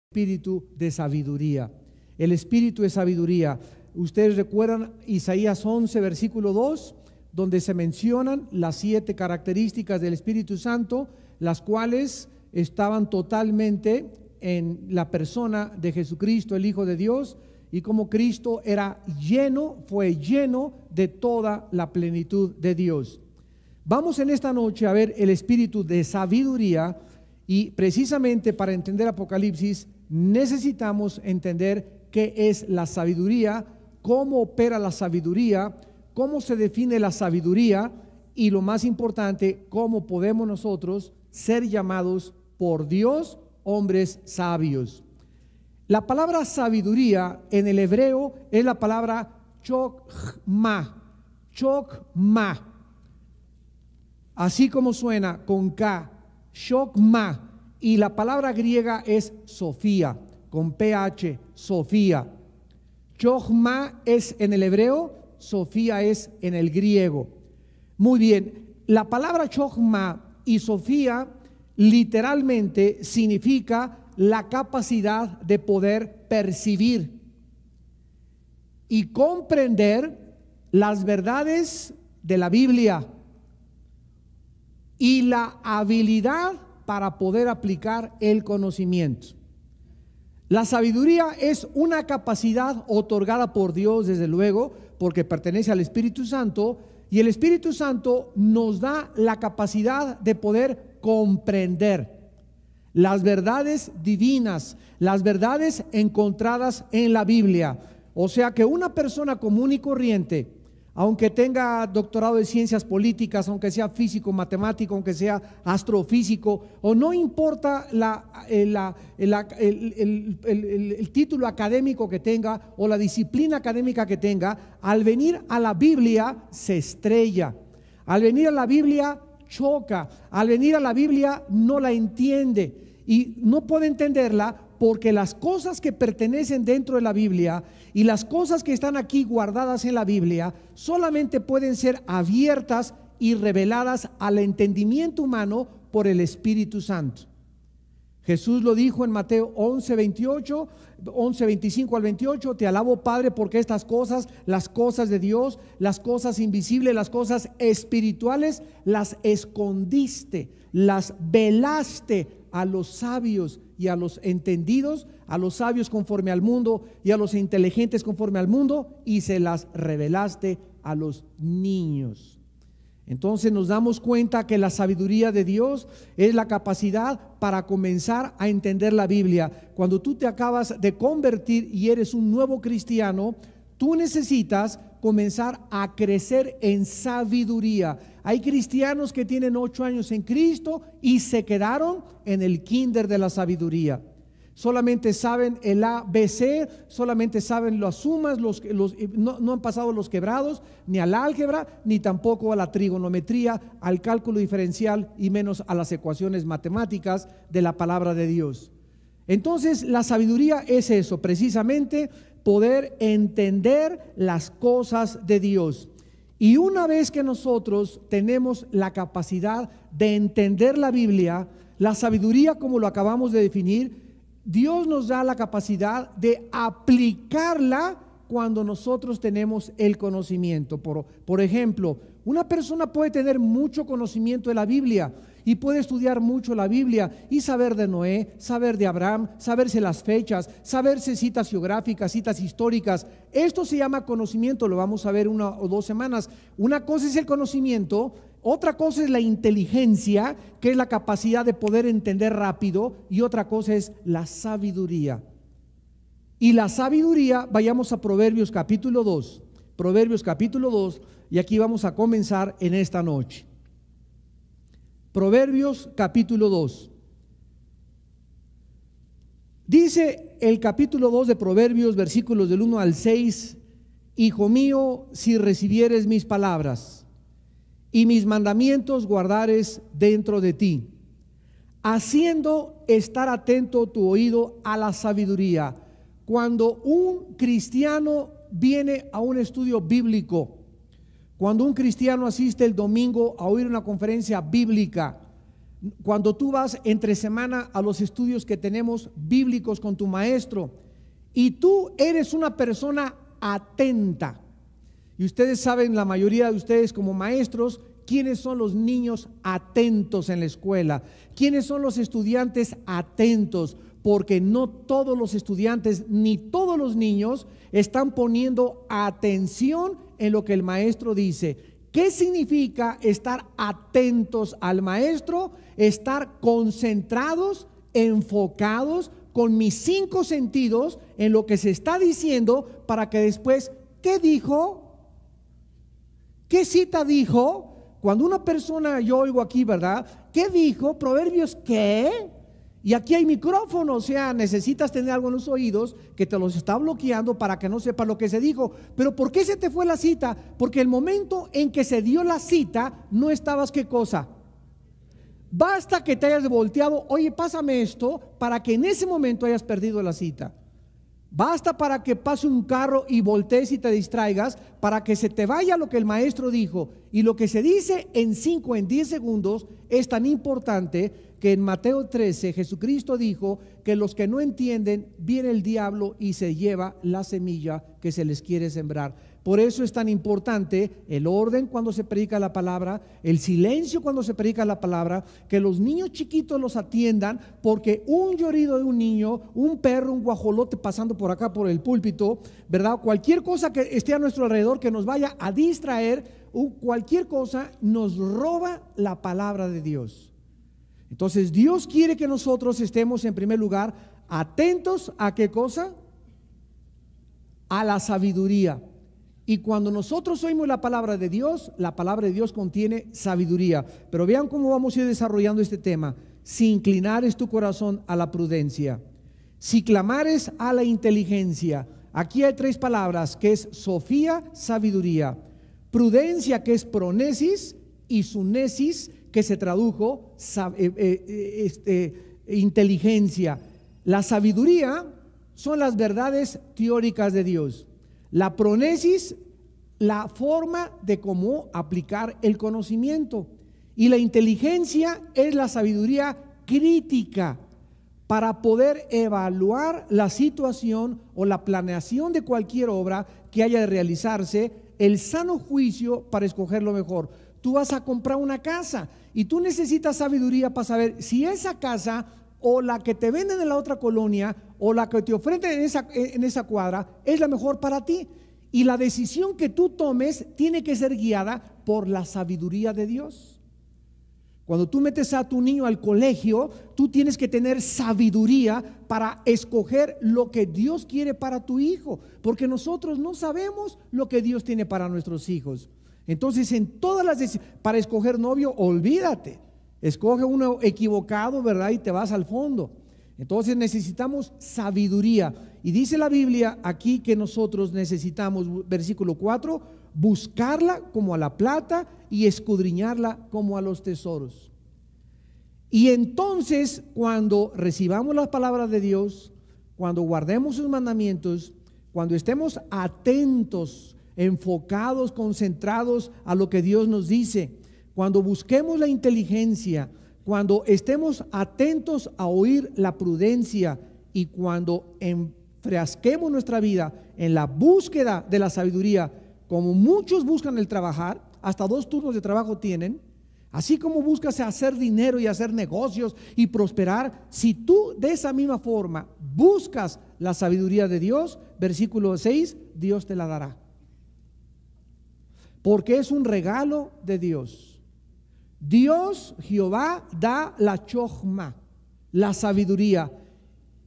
espíritu de sabiduría. El espíritu de sabiduría. Ustedes recuerdan Isaías 11, versículo 2, donde se mencionan las 7 características del Espíritu Santo, las cuales estaban totalmente en la persona de Jesucristo, el Hijo de Dios, y como Cristo era lleno, fue lleno de toda la plenitud de Dios. Vamos en esta noche a ver el espíritu de sabiduría, y precisamente para entender Apocalipsis necesitamos entender qué es la sabiduría, cómo opera la sabiduría, cómo se define la sabiduría y, lo más importante, cómo podemos nosotros ser llamados por Dios hombres sabios. La palabra sabiduría en el hebreo es la palabra chokma, así como suena con K, chokma, y la palabra griega es Sofía, con PH, Sofía. Chokma es en el hebreo, Sofía es en el griego. Muy bien, la palabra chokma y Sofía literalmente significa la capacidad de poder percibir y comprender las verdades de la Biblia y la habilidad para poder aplicar el conocimiento. La sabiduría es una capacidad otorgada por Dios, desde luego, porque pertenece al Espíritu Santo, y el Espíritu Santo nos da la capacidad de poder comprender las verdades divinas, las verdades encontradas en la Biblia. O sea que una persona común y corriente, aunque tenga doctorado de ciencias políticas, aunque sea físico, matemático, aunque sea astrofísico, o no importa el título académico que tenga o la disciplina académica que tenga, al venir a la Biblia se estrella, al venir a la Biblia choca, al venir a la Biblia no la entiende y no puede entenderla, porque las cosas que pertenecen dentro de la Biblia y las cosas que están aquí guardadas en la Biblia solamente pueden ser abiertas y reveladas al entendimiento humano por el Espíritu Santo. Jesús lo dijo en Mateo 11, 25 al 28, te alabo, Padre, porque estas cosas, las cosas de Dios, las cosas invisibles, las cosas espirituales, las escondiste, las velaste a los sabios y a los entendidos, a los sabios conforme al mundo y a los inteligentes conforme al mundo, y se las revelaste a los niños. Entonces nos damos cuenta que la sabiduría de Dios es la capacidad para comenzar a entender la Biblia. Cuando tú te acabas de convertir y eres un nuevo cristiano, tú necesitas comenzar a crecer en sabiduría. Hay cristianos que tienen 8 años en Cristo y se quedaron en el kinder de la sabiduría. Solamente saben el ABC, solamente saben las sumas, no han pasado los quebrados, ni al álgebra, ni tampoco a la trigonometría, al cálculo diferencial y menos a las ecuaciones matemáticas de la palabra de Dios. Entonces la sabiduría es eso, precisamente poder entender las cosas de Dios. Y una vez que nosotros tenemos la capacidad de entender la Biblia, la sabiduría, como lo acabamos de definir, Dios nos da la capacidad de aplicarla cuando nosotros tenemos el conocimiento. Por ejemplo, una persona puede tener mucho conocimiento de la Biblia y puede estudiar mucho la Biblia y saber de Noé, saber de Abraham, saberse las fechas, saberse citas geográficas, citas históricas. Esto se llama conocimiento, lo vamos a ver 1 o 2 semanas. Una cosa es el conocimiento, otra cosa es la inteligencia, que es la capacidad de poder entender rápido, y otra cosa es la sabiduría. Y la sabiduría, vayamos a Proverbios capítulo 2, y aquí vamos a comenzar en esta noche. Proverbios capítulo 2. Dice el capítulo 2 de Proverbios, versículos del 1 al 6, Hijo mío, si recibieres mis palabras y mis mandamientos guardares dentro de ti, haciendo estar atento tu oído a la sabiduría. Cuando un cristiano viene a un estudio bíblico, cuando un cristiano asiste el domingo a oír una conferencia bíblica, Cuando tú vas entre semana a los estudios que tenemos bíblicos con tu maestro y tú eres una persona atenta, y ustedes saben, la mayoría de ustedes como maestros, quiénes son los niños atentos en la escuela, quiénes son los estudiantes atentos, porque no todos los estudiantes ni todos los niños están poniendo atención en lo que el maestro dice. ¿Qué significa estar atentos al maestro? Estar concentrados, enfocados con mis 5 sentidos en lo que se está diciendo, para que después, ¿qué dijo? ¿Qué cita dijo? Cuando una persona, yo oigo aquí, ¿verdad? ¿Qué dijo? Proverbios, ¿qué? Y aquí hay micrófono, o sea, necesitas tener algo en los oídos que te los está bloqueando para que no sepas lo que se dijo. Pero ¿por qué se te fue la cita? Porque el momento en que se dio la cita, no estabas, ¿qué cosa? Basta que te hayas volteado, oye, pásame esto, para que en ese momento hayas perdido la cita. Basta para que pase un carro y voltees y te distraigas, para que se te vaya lo que el maestro dijo. Y lo que se dice en 5, en 10 segundos es tan importante que en Mateo 13 Jesucristo dijo que los que no entienden, viene el diablo y se lleva la semilla que se les quiere sembrar. Por eso es tan importante el orden cuando se predica la palabra, el silencio cuando se predica la palabra, que los niños chiquitos los atiendan, porque un llorido de un niño, un perro, un guajolote pasando por acá por el púlpito, ¿verdad? Cualquier cosa que esté a nuestro alrededor que nos vaya a distraer, cualquier cosa nos roba la palabra de Dios. Entonces Dios quiere que nosotros estemos en primer lugar atentos a ¿qué cosa? A la sabiduría. Y cuando nosotros oímos la palabra de Dios contiene sabiduría. Pero vean cómo vamos a ir desarrollando este tema. Si inclinares tu corazón a la prudencia, si clamares a la inteligencia. Aquí hay 3 palabras, que es sofía, sabiduría. Prudencia, que es pronesis, y sunesis, que se tradujo inteligencia. La sabiduría son las verdades teóricas de Dios. La pronesis, la forma de cómo aplicar el conocimiento. Y la inteligencia es la sabiduría crítica para poder evaluar la situación o la planeación de cualquier obra que haya de realizarse, el sano juicio para escoger lo mejor. Tú vas a comprar una casa y tú necesitas sabiduría para saber si esa casa o la que te venden en la otra colonia o la que te ofrecen en esa cuadra es la mejor para ti. Y la decisión que tú tomes tiene que ser guiada por la sabiduría de Dios. Cuando tú metes a tu niño al colegio, tú tienes que tener sabiduría para escoger lo que Dios quiere para tu hijo, porque nosotros no sabemos lo que Dios tiene para nuestros hijos. Entonces, en todas las decisiones, para escoger novio, olvídate, escoge uno equivocado, ¿verdad? Y te vas al fondo. Entonces necesitamos sabiduría. Y dice la Biblia aquí que nosotros necesitamos, versículo 4, buscarla como a la plata y escudriñarla como a los tesoros. Y entonces, cuando recibamos las palabras de Dios, cuando guardemos sus mandamientos, cuando estemos atentos, enfocados, concentrados a lo que Dios nos dice, cuando busquemos la inteligencia, cuando estemos atentos a oír la prudencia y cuando enfrasquemos nuestra vida en la búsqueda de la sabiduría, como muchos buscan el trabajar, hasta 2 turnos de trabajo tienen, así como buscas hacer dinero y hacer negocios y prosperar, si tú de esa misma forma buscas la sabiduría de Dios, versículo 6, Dios te la dará. Porque es un regalo de Dios. Dios, Jehová, da la chokhmah, la sabiduría.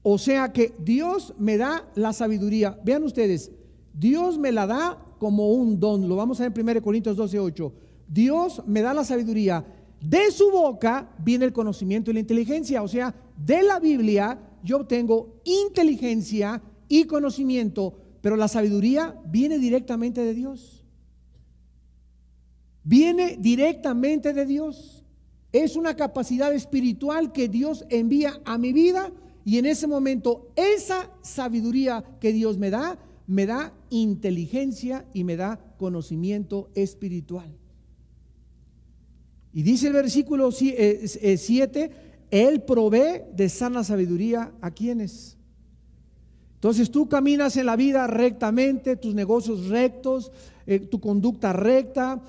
O sea que Dios me da la sabiduría. Vean ustedes, Dios me la da como un don. Lo vamos a ver en 1 Corintios 12:8. Dios me da la sabiduría. De su boca viene el conocimiento y la inteligencia. O sea, de la Biblia yo obtengo inteligencia y conocimiento, pero la sabiduría viene directamente de Dios. Viene directamente de Dios. Es una capacidad espiritual que Dios envía a mi vida, y en ese momento esa sabiduría que Dios me da inteligencia y me da conocimiento espiritual. Y dice el versículo 7, Él provee de sana sabiduría a quienes. Entonces tú caminas en la vida rectamente, tus negocios rectos, tu conducta recta,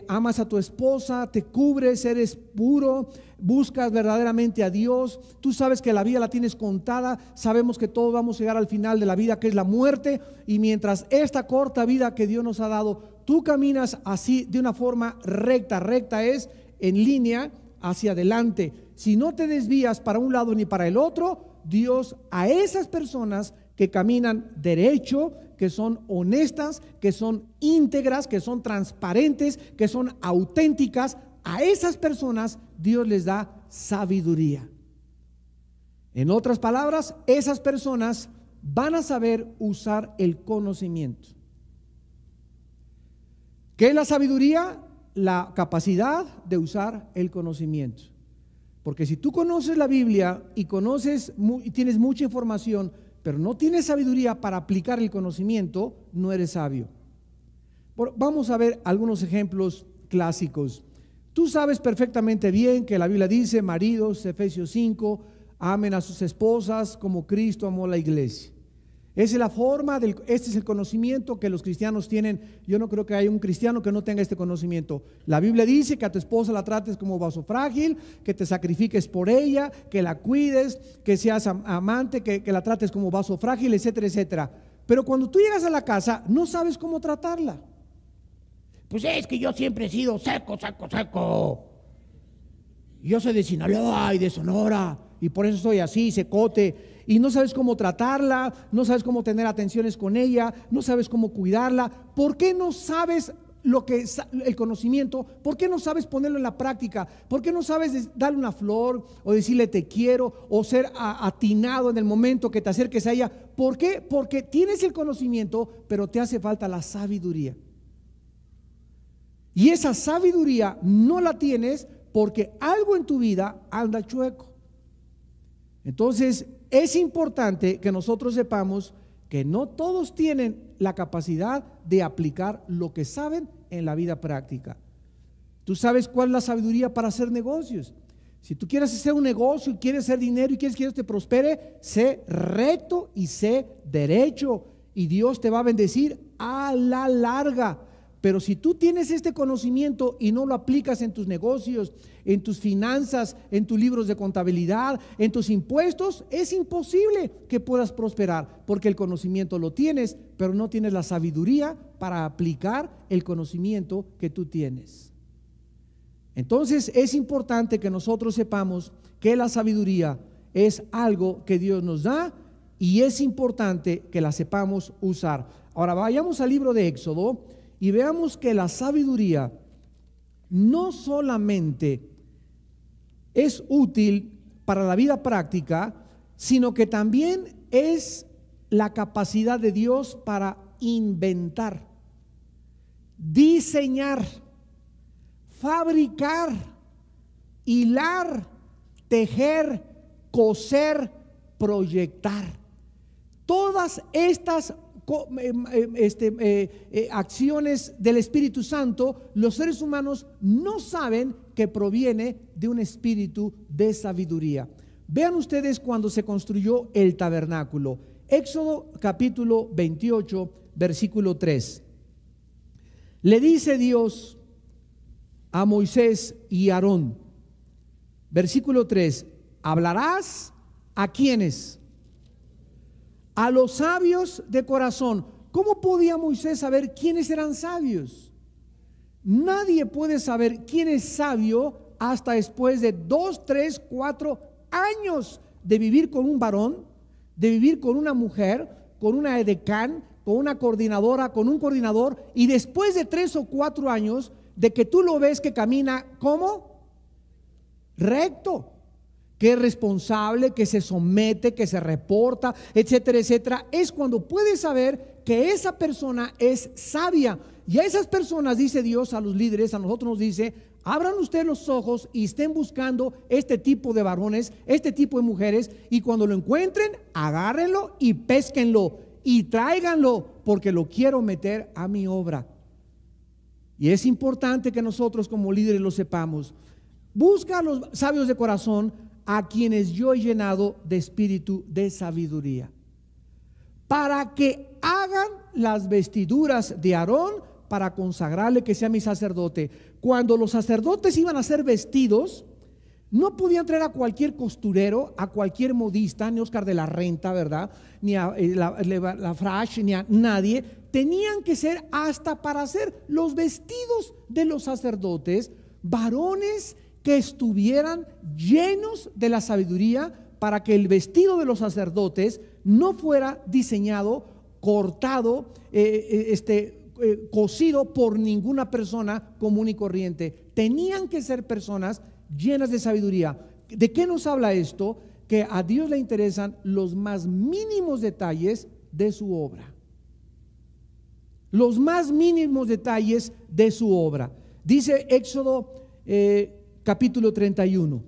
amas a tu esposa, te cubres, eres puro, buscas verdaderamente a Dios. Tú sabes que la vida la tienes contada, sabemos que todos vamos a llegar al final de la vida, que es la muerte, y mientras esta corta vida que Dios nos ha dado, tú caminas así de una forma recta. Recta es en línea hacia adelante. Si no te desvías para un lado ni para el otro, Dios a esas personas que caminan derecho, que son honestas, que son íntegras, que son transparentes, que son auténticas, a esas personas Dios les da sabiduría. En otras palabras, esas personas van a saber usar el conocimiento. ¿Qué es la sabiduría? La capacidad de usar el conocimiento. Porque si tú conoces la Biblia y tienes mucha información, pero no tienes sabiduría para aplicar el conocimiento, no eres sabio. Vamos a ver algunos ejemplos clásicos. Tú sabes perfectamente bien que la Biblia dice, maridos, Efesios 5, amen a sus esposas como Cristo amó a la iglesia. Esa es la forma, este es el conocimiento que los cristianos tienen. Yo no creo que haya un cristiano que no tenga este conocimiento. La Biblia dice que a tu esposa la trates como vaso frágil, que te sacrifiques por ella, que la cuides, que seas amante, que la trates como vaso frágil, etcétera, etcétera. Pero cuando tú llegas a la casa, no sabes cómo tratarla. Pues es que yo siempre he sido seco. Yo soy de Sinaloa y de Sonora, y por eso soy así, secote. Y no sabes cómo tratarla, no sabes cómo tener atenciones con ella, no sabes cómo cuidarla. ¿Por qué no sabes lo que es el conocimiento? ¿Por qué no sabes ponerlo en la práctica? ¿Por qué no sabes darle una flor o decirle te quiero o ser atinado en el momento que te acerques a ella? ¿Por qué? Porque tienes el conocimiento, pero te hace falta la sabiduría. Y esa sabiduría no la tienes porque algo en tu vida anda chueco. Entonces es importante que nosotros sepamos que no todos tienen la capacidad de aplicar lo que saben en la vida práctica. Tú sabes cuál es la sabiduría para hacer negocios. Si tú quieres hacer un negocio y quieres hacer dinero y quieres que Dios te prospere, sé recto y sé derecho, y Dios te va a bendecir a la larga. Pero si tú tienes este conocimiento y no lo aplicas en tus negocios, en tus finanzas, en tus libros de contabilidad, en tus impuestos, es imposible que puedas prosperar, porque el conocimiento lo tienes, pero no tienes la sabiduría para aplicar el conocimiento que tú tienes. Entonces es importante que nosotros sepamos que la sabiduría es algo que Dios nos da y es importante que la sepamos usar. Ahora vayamos al libro de Éxodo y veamos que la sabiduría no solamente es útil para la vida práctica, sino que también es la capacidad de Dios para inventar, diseñar, fabricar, hilar, tejer, coser, proyectar. Todas estas acciones del Espíritu Santo, los seres humanos no saben que proviene de un espíritu de sabiduría. Vean ustedes cuando se construyó el tabernáculo. Éxodo capítulo 28, versículo 3. Le dice Dios a Moisés y Aarón, versículo 3, hablarás a quienes, a los sabios de corazón. ¿Cómo podía Moisés saber quiénes eran sabios? Nadie puede saber quién es sabio hasta después de 2, 3, 4 años de vivir con un varón, de vivir con una mujer, con una edecán, con una coordinadora, con un coordinador, y después de 3 o 4 años de que tú lo ves que camina ¿cómo? Recto, que es responsable, que se somete, que se reporta, etcétera, etcétera, es cuando puedes saber que esa persona es sabia. Y a esas personas, dice Dios, a los líderes, a nosotros nos dice, abran ustedes los ojos y estén buscando este tipo de varones, este tipo de mujeres, y cuando lo encuentren, agárrenlo y pésquenlo y tráiganlo, porque lo quiero meter a mi obra. Y es importante que nosotros como líderes lo sepamos. Busca a los sabios de corazón, a quienes yo he llenado de espíritu de sabiduría, para que hagan las vestiduras de Aarón, para consagrarle que sea mi sacerdote. Cuando los sacerdotes iban a ser vestidos, no podían traer a cualquier costurero, a cualquier modista, ni Oscar de la Renta, ¿verdad? Ni a la Frash, ni a nadie. Tenían que ser, hasta para hacer los vestidos de los sacerdotes, varones que estuvieran llenos de la sabiduría, para que el vestido de los sacerdotes no fuera diseñado, cortado, cosido por ninguna persona común y corriente. Tenían que ser personas llenas de sabiduría. ¿De qué nos habla esto? Que a Dios le interesan los más mínimos detalles de su obra. Los más mínimos detalles de su obra. Dice Éxodo capítulo 31,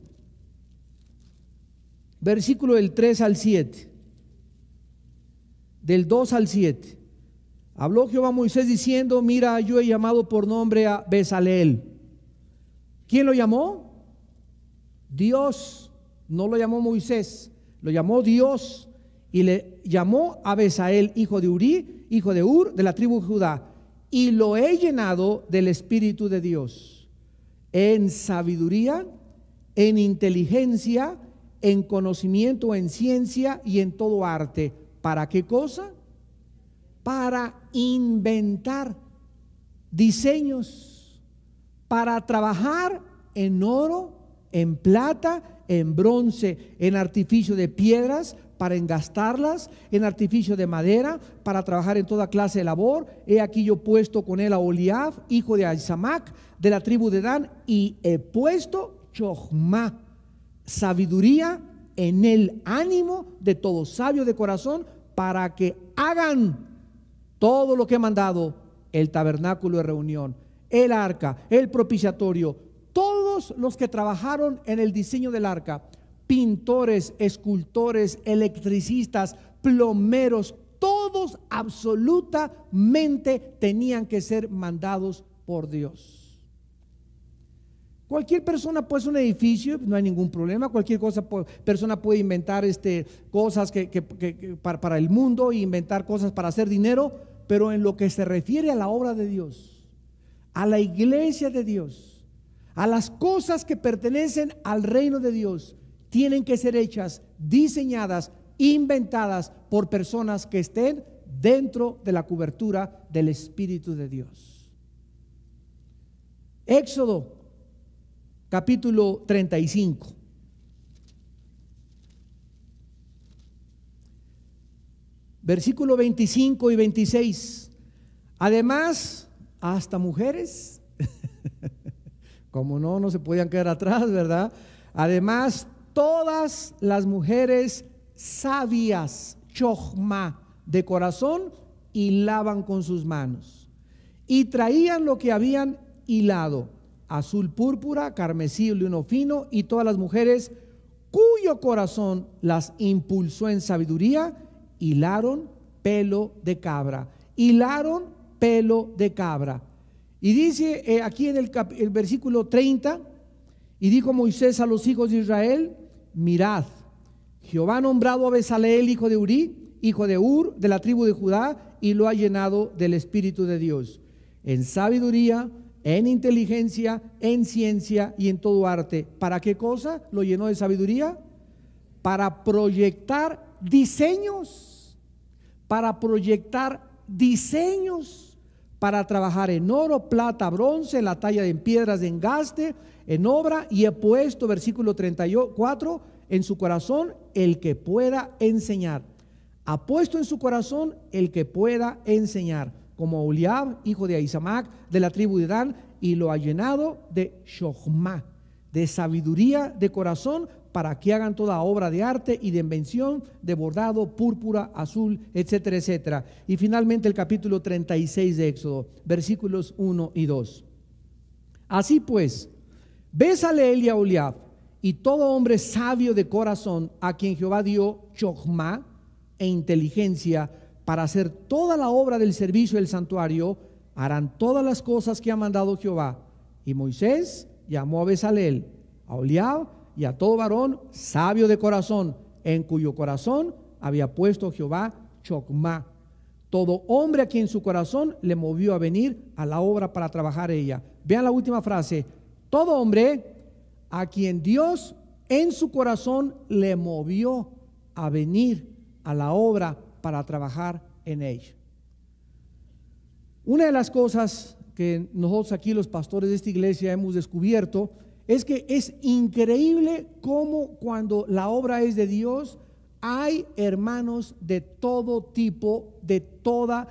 versículo del 3 al 7, del 2 al 7. Habló Jehová a Moisés diciendo: mira, yo he llamado por nombre a Bezaleel. ¿Quién lo llamó? Dios. No lo llamó Moisés, lo llamó Dios, y le llamó a Bezaleel, hijo de Uri, hijo de Ur, de la tribu de Judá, y lo he llenado del Espíritu de Dios, en sabiduría, en inteligencia, en conocimiento, en ciencia y en todo arte. ¿Para qué cosa? Para inventar diseños, para trabajar en oro, en plata, en bronce, en artificio de piedras, para engastarlas, en artificio de madera, para trabajar en toda clase de labor. He aquí yo puesto con él a Oliab, hijo de Ahisamac, de la tribu de Dan, y he puesto Chochma, sabiduría, en el ánimo de todo sabio de corazón, para que hagan todo lo que he mandado: el tabernáculo de reunión, el arca, el propiciatorio. Todos los que trabajaron en el diseño del arca, pintores, escultores, electricistas, plomeros, todos absolutamente tenían que ser mandados por Dios. Cualquier persona puede hacer un edificio, no hay ningún problema. Cualquier persona puede inventar cosas para el mundo, e inventar cosas para hacer dinero, pero en lo que se refiere a la obra de Dios, a la iglesia de Dios, a las cosas que pertenecen al reino de Dios, tienen que ser hechas, diseñadas, inventadas por personas que estén dentro de la cobertura del Espíritu de Dios. Éxodo capítulo 35. Versículo 25 y 26. Además, hasta mujeres, como no se podían quedar atrás, ¿verdad? Además, todas las mujeres sabias, chochma, de corazón, hilaban con sus manos, y traían lo que habían hilado: azul, púrpura, carmesí, lino fino. Y todas las mujeres cuyo corazón las impulsó en sabiduría, hilaron pelo de cabra. Hilaron pelo de cabra. Y dice aquí en el versículo 30: y dijo Moisés a los hijos de Israel: mirad, Jehová ha nombrado a Bezaleel, hijo de Uri, hijo de Ur, de la tribu de Judá, y lo ha llenado del Espíritu de Dios, en sabiduría, en inteligencia, en ciencia y en todo arte. ¿Para qué cosa lo llenó de sabiduría? Para proyectar diseños, para trabajar en oro, plata, bronce, en la talla de piedras de engaste, en obra. Y he puesto, versículo 34, en su corazón el que pueda enseñar. Ha puesto en su corazón el que pueda enseñar, como Oliab, hijo de Ahisamac, de la tribu de Dan, y lo ha llenado de Chochma, de sabiduría de corazón, para que hagan toda obra de arte y de invención, de bordado, púrpura, azul, etcétera, etcétera. Y finalmente el capítulo 36 de Éxodo, versículos 1 y 2. Así pues, Bezaleel y Oliab, y todo hombre sabio de corazón, a quien Jehová dio Chochma e inteligencia para hacer toda la obra del servicio del santuario, harán todas las cosas que ha mandado Jehová. Y Moisés llamó a Bezaleel, a Oliab y a todo varón sabio de corazón, en cuyo corazón había puesto Jehová Chocmá, todo hombre a quien su corazón le movió a venir a la obra para trabajar ella. Vean la última frase: todo hombre a quien Dios en su corazón le movió a venir a la obra para trabajar en ella. Una de las cosas que nosotros aquí los pastores de esta iglesia hemos descubierto es que es increíble cómo cuando la obra es de Dios hay hermanos de todo tipo, de toda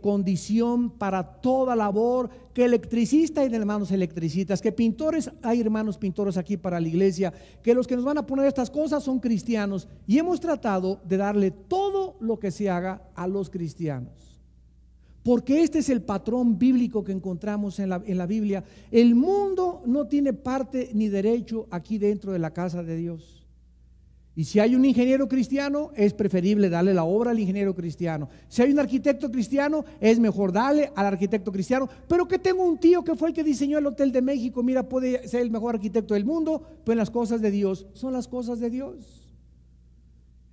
condición, para toda labor, que electricistas hay hermanos electricistas, que pintores hay hermanos pintores aquí para la iglesia, que los que nos van a poner estas cosas son cristianos, y hemos tratado de darle todo lo que se haga a los cristianos, porque este es el patrón bíblico que encontramos en la Biblia. El mundo no tiene parte ni derecho aquí dentro de la casa de Dios. Y si hay un ingeniero cristiano, es preferible darle la obra al ingeniero cristiano. Si hay un arquitecto cristiano, es mejor darle al arquitecto cristiano. Pero que tengo un tío que fue el que diseñó el Hotel de México, mira, puede ser el mejor arquitecto del mundo, pues las cosas de Dios son las cosas de Dios.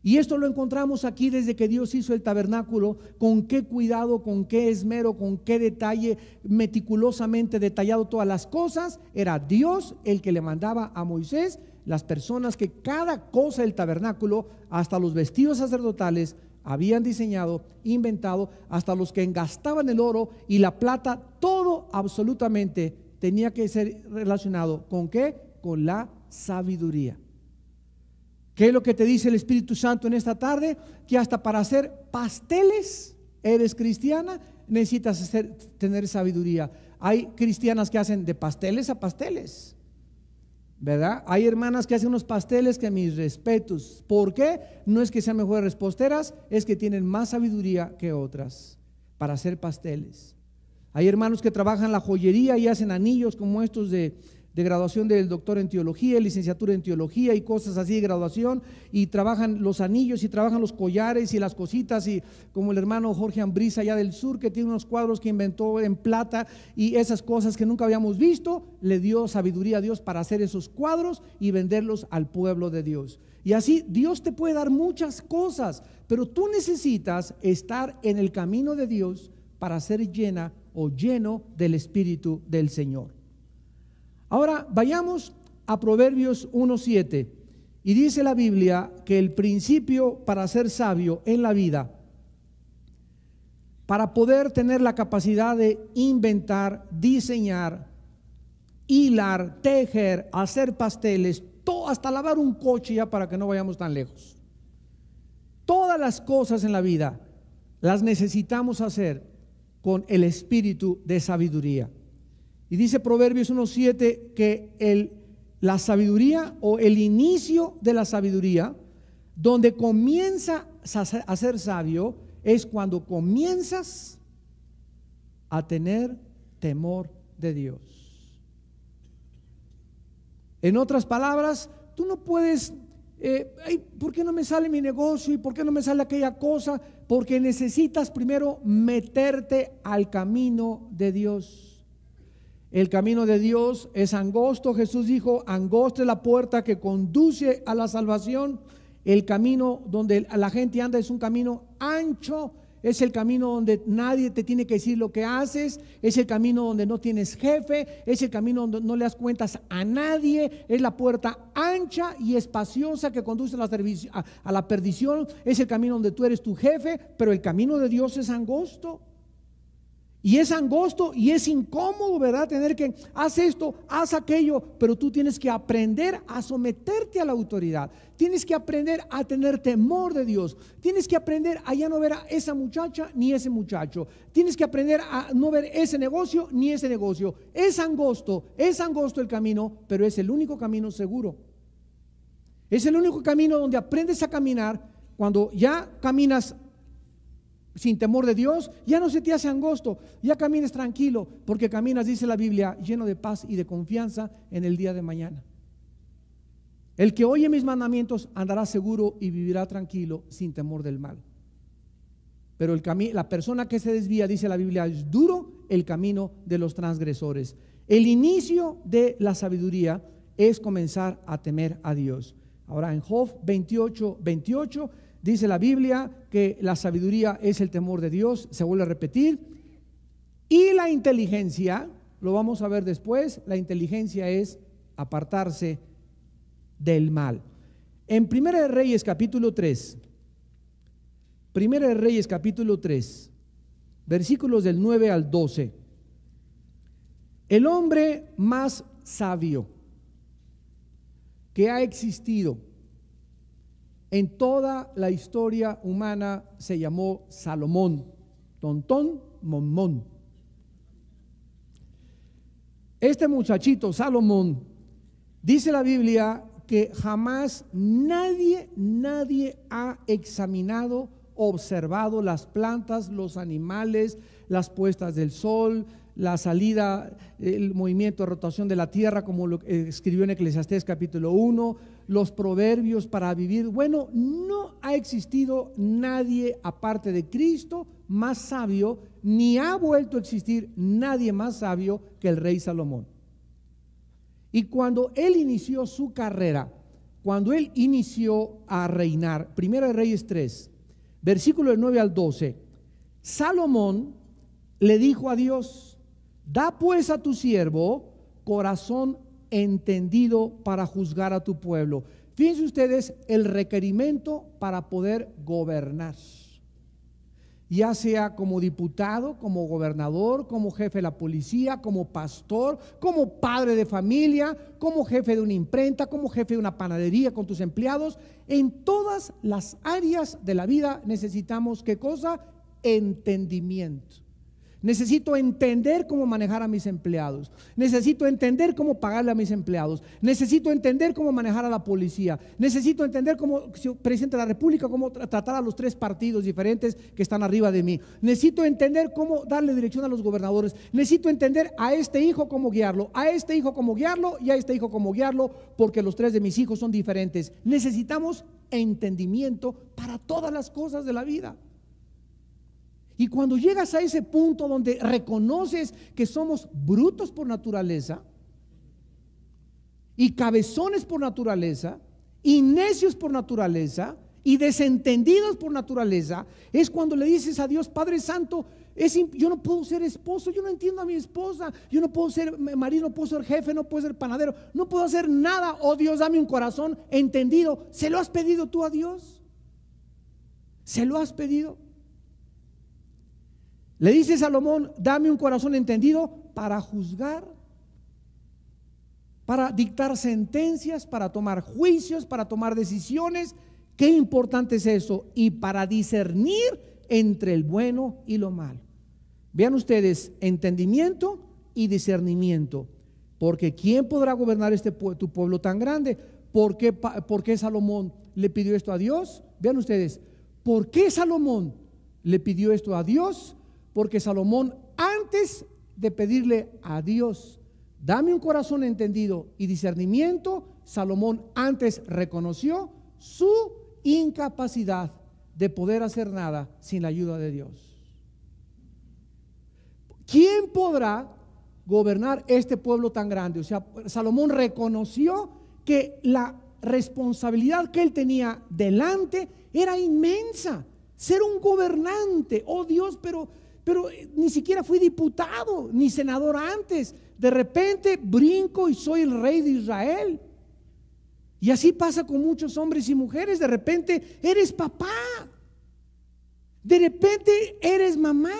Y esto lo encontramos aquí desde que Dios hizo el tabernáculo, con qué cuidado, con qué esmero, con qué detalle, meticulosamente detallado todas las cosas. Era Dios el que le mandaba a Moisés las personas que cada cosa del tabernáculo, hasta los vestidos sacerdotales, habían diseñado, inventado, hasta los que engastaban el oro y la plata, todo absolutamente tenía que ser relacionado ¿con qué? Con la sabiduría. ¿Qué es lo que te dice el Espíritu Santo en esta tarde? Que hasta para hacer pasteles, eres cristiana, necesitas tener sabiduría. Hay cristianas que hacen de pasteles a pasteles, ¿verdad? Hay hermanas que hacen unos pasteles que mis respetos. ¿Por qué? No es que sean mejores reposteras, es que tienen más sabiduría que otras para hacer pasteles. Hay hermanos que trabajan la joyería y hacen anillos como estos de graduación del doctor en teología, licenciatura en teología y cosas así de graduación, y trabajan los anillos y trabajan los collares y las cositas, y como el hermano Jorge Ambrisa allá del sur, que tiene unos cuadros que inventó en plata y esas cosas que nunca habíamos visto, le dio sabiduría a Dios para hacer esos cuadros y venderlos al pueblo de Dios. Y así Dios te puede dar muchas cosas, pero tú necesitas estar en el camino de Dios para ser llena o lleno del Espíritu del Señor. Ahora vayamos a Proverbios 1:7, y dice la Biblia que el principio para ser sabio en la vida, para poder tener la capacidad de inventar, diseñar, hilar, tejer, hacer pasteles, todo, hasta lavar un coche, ya para que no vayamos tan lejos. Todas las cosas en la vida las necesitamos hacer con el espíritu de sabiduría. Y dice Proverbios 1:7 que la sabiduría, o el inicio de la sabiduría, donde comienza a ser sabio, es cuando comienzas a tener temor de Dios. En otras palabras, tú no puedes, ¿por qué no me sale mi negocio? ¿Y por qué no me sale aquella cosa? Porque necesitas primero meterte al camino de Dios. El camino de Dios es angosto. Jesús dijo: angosta es la puerta que conduce a la salvación. El camino donde la gente anda es un camino ancho. Es el camino donde nadie te tiene que decir lo que haces. Es el camino donde no tienes jefe. Es el camino donde no le das cuentas a nadie. Es la puerta ancha y espaciosa que conduce a la perdición. Es el camino donde tú eres tu jefe. Pero el camino de Dios es angosto. Y es angosto y es incómodo, ¿verdad? Tener que, haz esto, haz aquello, pero tú tienes que aprender a someterte a la autoridad. Tienes que aprender a tener temor de Dios. Tienes que aprender a ya no ver a esa muchacha ni ese muchacho. Tienes que aprender a no ver ese negocio ni ese negocio. Es angosto el camino, pero es el único camino seguro. Es el único camino donde aprendes a caminar. Cuando ya caminas sin temor de Dios, ya no se te hace angosto, ya camines tranquilo, porque caminas, dice la Biblia, lleno de paz y de confianza en el día de mañana. El que oye mis mandamientos andará seguro y vivirá tranquilo sin temor del mal. Pero la persona que se desvía, dice la Biblia, es duro el camino de los transgresores. El inicio de la sabiduría es comenzar a temer a Dios. Ahora en Job 28:28 dice la Biblia que la sabiduría es el temor de Dios, se vuelve a repetir. Y la inteligencia, lo vamos a ver después, la inteligencia es apartarse del mal. En Primera de Reyes capítulo 3, Primera de Reyes capítulo 3, versículos del 9 al 12. El hombre más sabio que ha existido en toda la historia humana se llamó Salomón. Tontón, monmón. Este muchachito Salomón, dice la Biblia que jamás nadie ha examinado, observado las plantas, los animales, las puestas del sol, la salida, el movimiento de rotación de la tierra, como lo escribió en Eclesiastés capítulo 1, los proverbios para vivir. Bueno, no ha existido nadie aparte de Cristo más sabio, ni ha vuelto a existir nadie más sabio que el rey Salomón. Y cuando él inició su carrera, cuando él inició a reinar, Primera de Reyes 3, versículo del 9 al 12, Salomón le dijo a Dios: da pues a tu siervo corazón entendido para juzgar a tu pueblo. Fíjense ustedes el requerimiento para poder gobernar, ya sea como diputado, como gobernador, como jefe de la policía, como pastor, como padre de familia, como jefe de una imprenta, como jefe de una panadería con tus empleados. En todas las áreas de la vida necesitamos, ¿qué cosa? Entendimiento. Necesito entender cómo manejar a mis empleados. Necesito entender cómo pagarle a mis empleados. Necesito entender cómo manejar a la policía. Necesito entender cómo, presidente de la República, cómo tratar a los 3 partidos diferentes que están arriba de mí. Necesito entender cómo darle dirección a los gobernadores. Necesito entender a este hijo cómo guiarlo, a este hijo cómo guiarlo y a este hijo cómo guiarlo, porque los 3 de mis hijos son diferentes. Necesitamos entendimiento para todas las cosas de la vida. Y cuando llegas a ese punto donde reconoces que somos brutos por naturaleza y cabezones por naturaleza y necios por naturaleza y desentendidos por naturaleza, es cuando le dices a Dios: Padre Santo, yo no puedo ser esposo, yo no entiendo a mi esposa, yo no puedo ser marido, no puedo ser jefe, no puedo ser panadero, no puedo hacer nada. Oh Dios, dame un corazón entendido. ¿Se lo has pedido tú a Dios? ¿Se lo has pedido? Le dice Salomón: dame un corazón entendido para juzgar, para dictar sentencias, para tomar juicios, para tomar decisiones. Qué importante es eso. Y para discernir entre el bueno y lo malo. Vean ustedes, entendimiento y discernimiento. Porque ¿quién podrá gobernar tu pueblo tan grande? ¿Por qué Salomón le pidió esto a Dios? Vean ustedes, ¿por qué Salomón le pidió esto a Dios? Porque Salomón, antes de pedirle a Dios: dame un corazón entendido y discernimiento, Salomón antes reconoció su incapacidad de poder hacer nada sin la ayuda de Dios. ¿Quién podrá gobernar este pueblo tan grande? O sea, Salomón reconoció que la responsabilidad que él tenía delante era inmensa. Ser un gobernante, oh Dios, pero ni siquiera fui diputado ni senador antes. De repente brinco y soy el rey de Israel. Y así pasa con muchos hombres y mujeres. De repente eres papá, de repente eres mamá.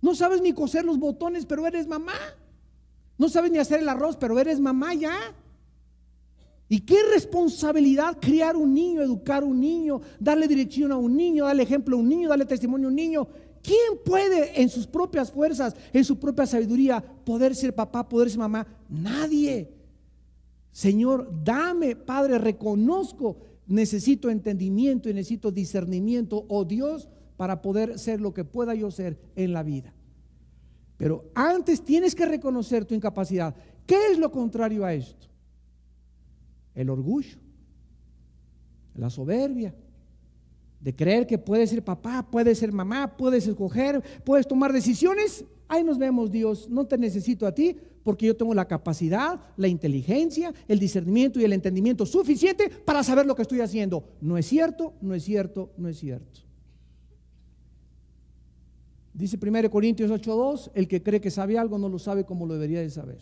No sabes ni coser los botones, pero eres mamá. No sabes ni hacer el arroz, pero eres mamá ya. Y qué responsabilidad criar un niño, educar un niño, darle dirección a un niño, darle ejemplo a un niño, darle testimonio a un niño. ¿Quién puede en sus propias fuerzas, en su propia sabiduría, poder ser papá, poder ser mamá? Nadie. Señor, dame, Padre, reconozco, necesito entendimiento y necesito discernimiento, oh Dios, para poder ser lo que pueda yo ser en la vida. Pero antes tienes que reconocer tu incapacidad. ¿Qué es lo contrario a esto? El orgullo, la soberbia, de creer que puedes ser papá, puedes ser mamá, puedes escoger, puedes tomar decisiones, ahí nos vemos, Dios, no te necesito a ti porque yo tengo la capacidad, la inteligencia, el discernimiento y el entendimiento suficiente para saber lo que estoy haciendo. No es cierto, no es cierto, no es cierto. Dice 1 Corintios 8:2, el que cree que sabe algo no lo sabe como lo debería de saber.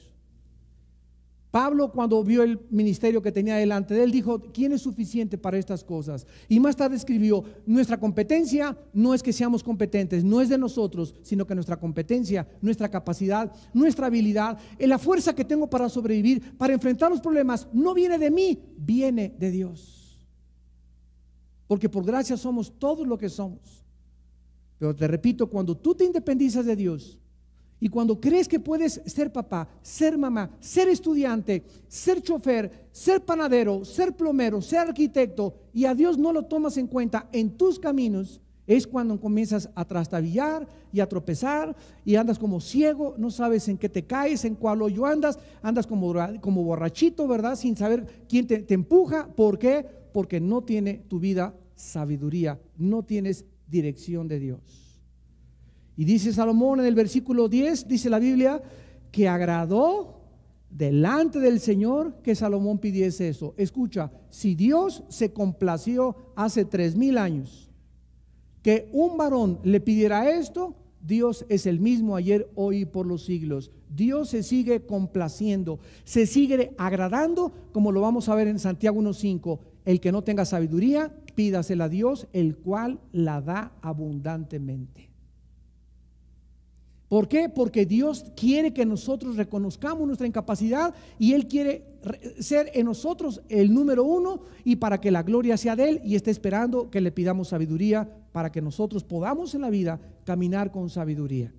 Pablo, cuando vio el ministerio que tenía delante de él, dijo: ¿quién es suficiente para estas cosas? Y más tarde escribió: nuestra competencia no es que seamos competentes, no es de nosotros, sino que nuestra competencia, nuestra capacidad, nuestra habilidad, la fuerza que tengo para sobrevivir, para enfrentar los problemas, no viene de mí, viene de Dios. Porque por gracia somos todo lo que somos. Pero te repito, cuando tú te independizas de Dios y cuando crees que puedes ser papá, ser mamá, ser estudiante, ser chofer, ser panadero, ser plomero, ser arquitecto, y a Dios no lo tomas en cuenta en tus caminos, es cuando comienzas a trastabillar y a tropezar y andas como ciego, no sabes en qué te caes, en cuál hoyo andas como borrachito, ¿verdad? Sin saber quién te empuja. ¿Por qué? Porque no tiene tu vida sabiduría, no tienes dirección de Dios. Y dice Salomón en el versículo 10, dice la Biblia, que agradó delante del Señor que Salomón pidiese eso. Escucha, si Dios se complació hace 3000 años que un varón le pidiera esto, Dios es el mismo ayer, hoy y por los siglos. Dios se sigue complaciendo, se sigue agradando, como lo vamos a ver en Santiago 1:5. El que no tenga sabiduría, pídasela a Dios, el cual la da abundantemente. ¿Por qué? Porque Dios quiere que nosotros reconozcamos nuestra incapacidad y Él quiere ser en nosotros el número uno, y para que la gloria sea de Él, y está esperando que le pidamos sabiduría para que nosotros podamos en la vida caminar con sabiduría.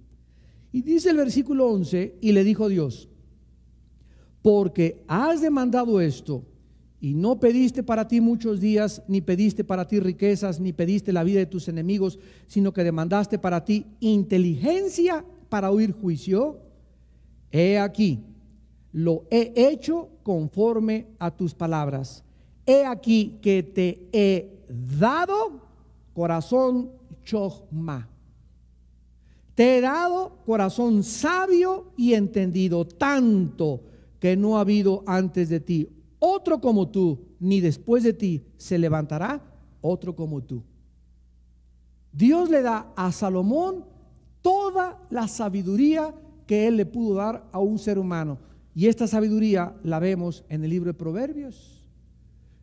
Y dice el versículo 11, y le dijo Dios: porque has demandado esto y no pediste para ti muchos días, ni pediste para ti riquezas, ni pediste la vida de tus enemigos, sino que demandaste para ti inteligencia para oír juicio. He aquí, lo he hecho conforme a tus palabras. He aquí que te he dado corazón chokhmah. Te he dado corazón sabio y entendido, tanto que no ha habido antes de ti otro como tú, ni después de ti se levantará otro como tú. Dios le da a Salomón toda la sabiduría que él le pudo dar a un ser humano, y esta sabiduría la vemos en el libro de Proverbios.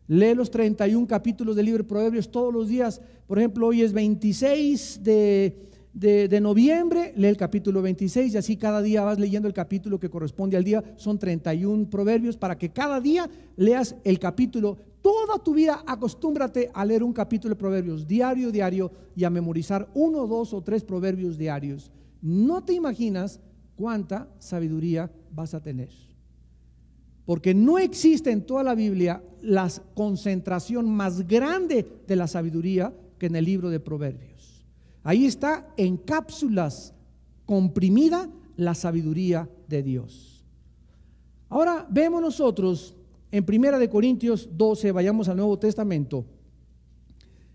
Lee los 31 capítulos del libro de Proverbios todos los días. Por ejemplo, hoy es 26 de noviembre, lee el capítulo 26, y así cada día vas leyendo el capítulo que corresponde al día. Son 31 proverbios para que cada día leas el capítulo. Toda tu vida acostúmbrate a leer un capítulo de proverbios diario, y a memorizar 1, 2 o 3 proverbios diarios. No te imaginas cuánta sabiduría vas a tener, porque no existe en toda la Biblia la concentración más grande de la sabiduría que en el libro de Proverbios. Ahí está en cápsulas comprimida la sabiduría de Dios. Ahora vemos nosotros en 1 Corintios 12, vayamos al Nuevo Testamento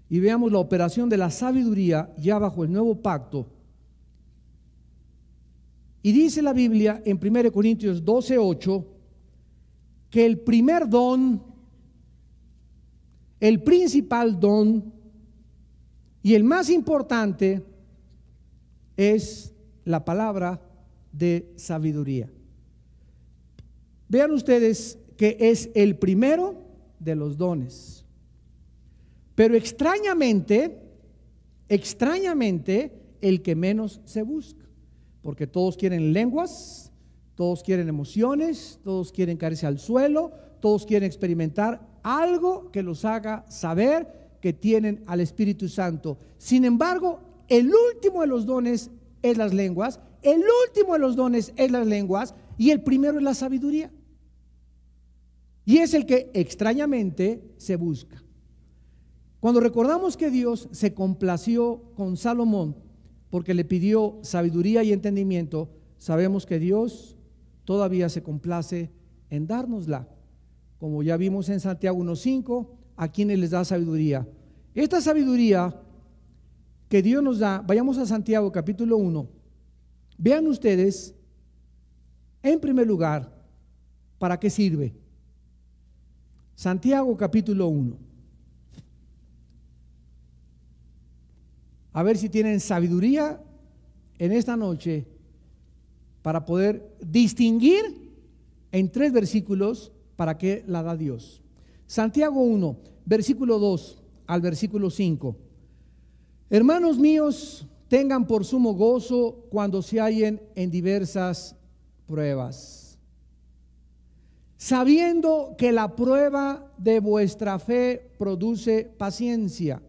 y veamos la operación de la sabiduría ya bajo el nuevo pacto. Y dice la Biblia en 1 Corintios 12:8 que el primer don, el principal don y el más importante es la palabra de sabiduría. Vean ustedes que es el primero de los dones. Pero extrañamente, el que menos se busca. Porque todos quieren lenguas, todos quieren emociones, todos quieren caerse al suelo, todos quieren experimentar algo que los haga saber que tienen al Espíritu Santo. Sin embargo, el último de los dones es las lenguas, y el primero es la sabiduría. Y es el que extrañamente se busca. Cuando recordamos que Dios se complació con Salomón porque le pidió sabiduría y entendimiento, sabemos que Dios todavía se complace en dárnosla. Como ya vimos en Santiago 1:5, a quienes les da sabiduría. Esta sabiduría que Dios nos da, vayamos a Santiago capítulo 1. Vean ustedes, en primer lugar, ¿para qué sirve? Santiago capítulo 1. A ver si tienen sabiduría en esta noche para poder distinguir en 3 versículos para qué la da Dios. Santiago 1, versículo 2 al versículo 5. Hermanos míos, tengan por sumo gozo cuando se hallen en diversas pruebas, sabiendo que la prueba de vuestra fe produce paciencia.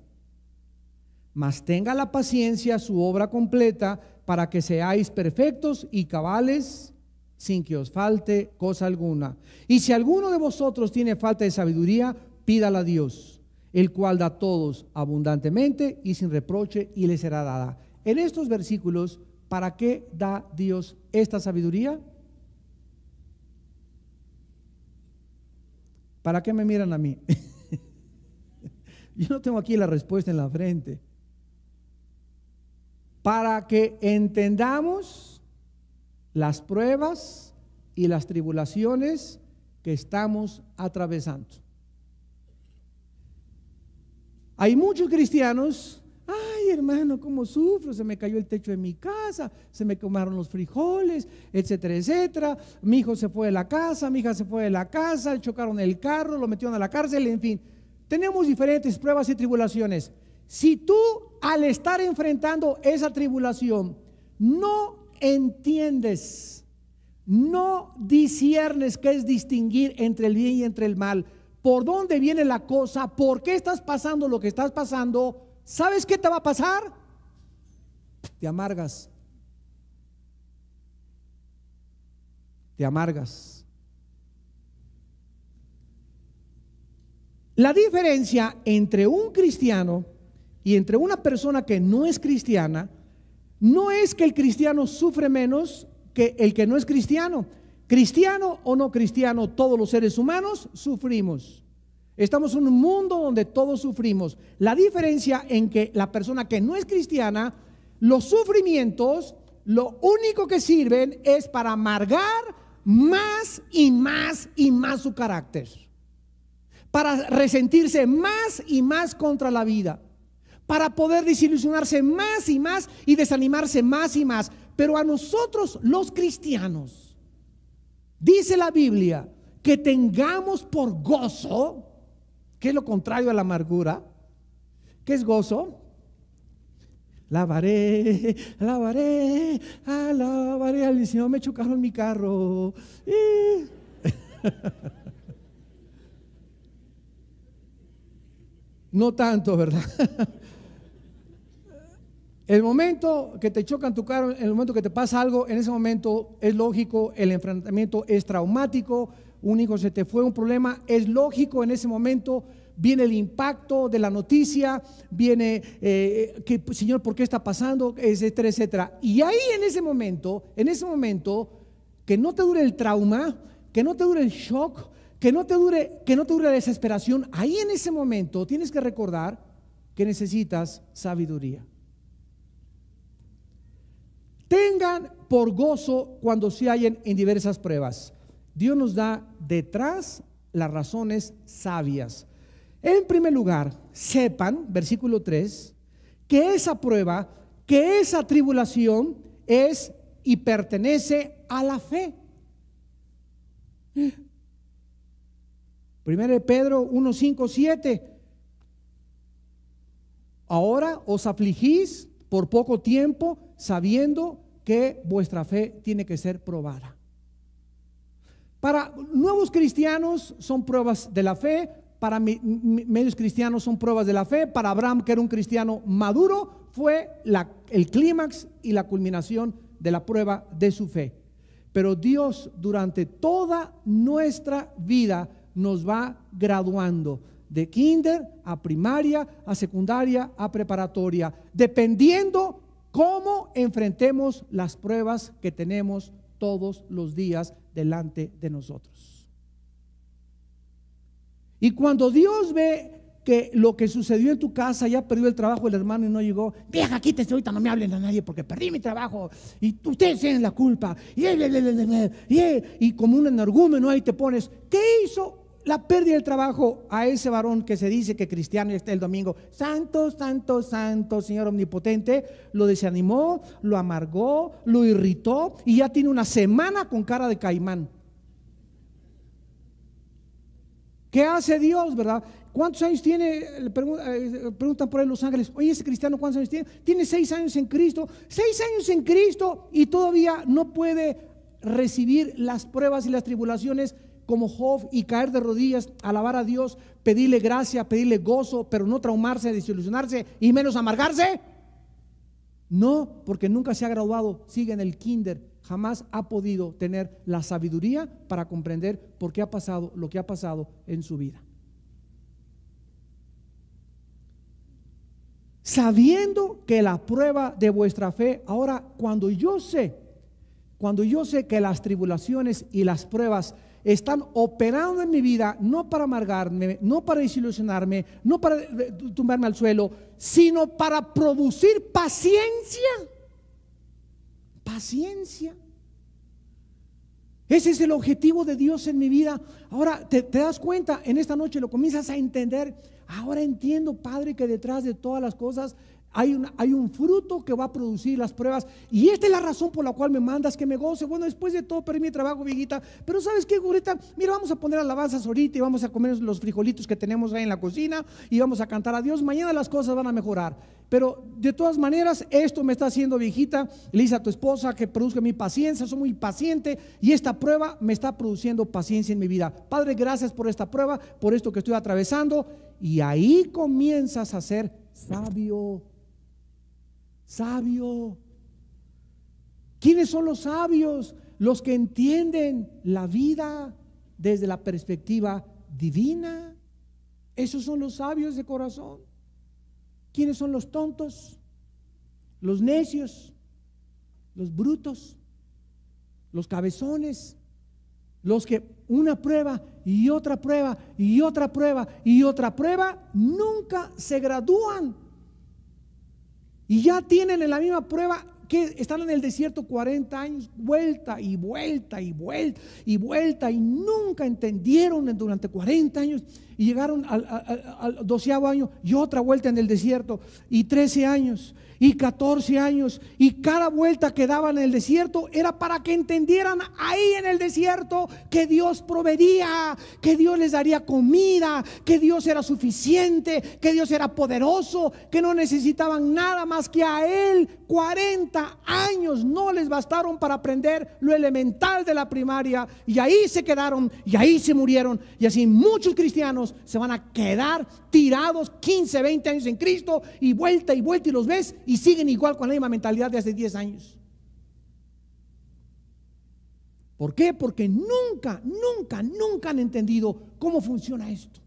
Mas tenga la paciencia su obra completa, para que seáis perfectos y cabales, sin que os falte cosa alguna. Y si alguno de vosotros tiene falta de sabiduría, pídala a Dios, el cual da a todos abundantemente y sin reproche, y le será dada. En estos versículos, ¿para qué da Dios esta sabiduría? ¿Para qué me miran a mí? Yo no tengo aquí la respuesta en la frente. Para que entendamos las pruebas y las tribulaciones que estamos atravesando. Hay muchos cristianos, ay hermano, cómo sufro, se me cayó el techo de mi casa, se me quemaron los frijoles, etcétera, etcétera. Mi hijo se fue de la casa, mi hija se fue de la casa, chocaron el carro, lo metieron a la cárcel, en fin. Tenemos diferentes pruebas y tribulaciones. Si tú, al estar enfrentando esa tribulación, no entiendes, no disciernes qué es distinguir entre el bien y entre el mal, por dónde viene la cosa, por qué estás pasando lo que estás pasando, ¿sabes qué te va a pasar? Te amargas. Te amargas. La diferencia entre un cristiano y entre una persona que no es cristiana, no es que el cristiano sufre menos que el que no es cristiano. Cristiano o no cristiano, todos los seres humanos sufrimos. Estamos en un mundo donde todos sufrimos. La diferencia en que la persona que no es cristiana, los sufrimientos, lo único que sirven es para amargar más y más y más su carácter, para resentirse más y más contra la vida, para poder desilusionarse más y más y desanimarse más y más. Pero a nosotros los cristianos, dice la Biblia, que tengamos por gozo, que es lo contrario a la amargura. ¿Qué es gozo? Alabaré, alabaré, alabaré al Señor, me chocaron mi carro. No tanto, ¿verdad? El momento que te chocan tu carro, el momento que te pasa algo, en ese momento es lógico, el enfrentamiento es traumático, un hijo se te fue, un problema, es lógico, en ese momento viene el impacto de la noticia, viene, que, Señor, ¿por qué está pasando? Etcétera, etcétera. Y ahí en ese momento, que no te dure el trauma, que no te dure el shock, que no te dure la desesperación, ahí en ese momento tienes que recordar que necesitas sabiduría. Tengan por gozo cuando se hallen en diversas pruebas. Dios nos da detrás las razones sabias. En primer lugar, sepan, versículo 3, que esa prueba, que esa tribulación es y pertenece a la fe. 1 Pedro 1, 5, 7. Ahora os afligís por poco tiempo, sabiendo que vuestra fe tiene que ser probada. Para nuevos cristianos son pruebas de la fe, para medios cristianos son pruebas de la fe, para Abraham, que era un cristiano maduro, fue el clímax y la culminación de la prueba de su fe. Pero Dios durante toda nuestra vida nos va graduando de kinder a primaria, a secundaria, a preparatoria, dependiendo cómo enfrentemos las pruebas que tenemos todos los días delante de nosotros. Y cuando Dios ve que lo que sucedió en tu casa, ya perdió el trabajo el hermano y no llegó? Vieja, quítese ahorita, no me hablen a nadie porque perdí mi trabajo y ustedes tienen la culpa. Y como un energúmeno ahí te pones. ¿Qué hizo la pérdida del trabajo a ese varón que se dice que cristiano y está el domingo? Santo, santo, santo, Señor omnipotente. Lo desanimó, lo amargó, lo irritó y ya tiene una semana con cara de caimán. ¿Qué hace Dios, verdad? ¿Cuántos años tiene? Preguntan por ahí los ángeles. Oye, ese cristiano, ¿cuántos años tiene? Tiene 6 años en Cristo. 6 años en Cristo y todavía no puede recibir las pruebas y las tribulaciones como Job y caer de rodillas, alabar a Dios, pedirle gracia, pedirle gozo, pero no traumarse, desilusionarse y menos amargarse. No, porque nunca se ha graduado, sigue en el kinder. Jamás ha podido tener la sabiduría para comprender por qué ha pasado lo que ha pasado en su vida. Sabiendo que la prueba de vuestra fe, ahora cuando yo sé que las tribulaciones y las pruebas están operando en mi vida, no para amargarme, no para desilusionarme, no para tumbarme al suelo, sino para producir paciencia. Paciencia. Ese es el objetivo de Dios en mi vida. Ahora te das cuenta, en esta noche lo comienzas a entender. Ahora entiendo, Padre, que detrás de todas las cosas hay un fruto que va a producir las pruebas. Y esta es la razón por la cual me mandas que me goce. Bueno, después de todo perdí mi trabajo, viejita. Pero ¿sabes qué, ahorita? Mira, vamos a poner alabanzas ahorita y vamos a comer los frijolitos que tenemos ahí en la cocina y vamos a cantar a Dios. Mañana las cosas van a mejorar. Pero de todas maneras, esto me está haciendo, viejita. Le dice a tu esposa que produzca mi paciencia. Soy muy paciente y esta prueba me está produciendo paciencia en mi vida. Padre, gracias por esta prueba, por esto que estoy atravesando. Y ahí comienzas a ser sabio. Sabio. ¿Quiénes son los sabios? Los que entienden la vida desde la perspectiva divina. Esos son los sabios de corazón. ¿Quiénes son los tontos? Los necios, los brutos, los cabezones, los que una prueba y otra prueba y otra prueba y otra prueba nunca se gradúan. Y ya tienen en la misma prueba que están en el desierto 40 años, vuelta y vuelta y vuelta y vuelta, y nunca entendieron durante 40 años, y llegaron al 12º año y otra vuelta en el desierto, y 13 años y 14 años, y cada vuelta que daban en el desierto era para que entendieran ahí en el desierto que Dios proveería, que Dios les daría comida, que Dios era suficiente, que Dios era poderoso, que no necesitaban nada más que a Él. 40 años no les bastaron para aprender lo elemental de la primaria, y ahí se quedaron y ahí se murieron. Y así muchos cristianos se van a quedar tirados 15, 20 años en Cristo, y vuelta y vuelta, y los ves y siguen igual con la misma mentalidad de hace 10 años. ¿Por qué? Porque nunca han entendido cómo funciona esto.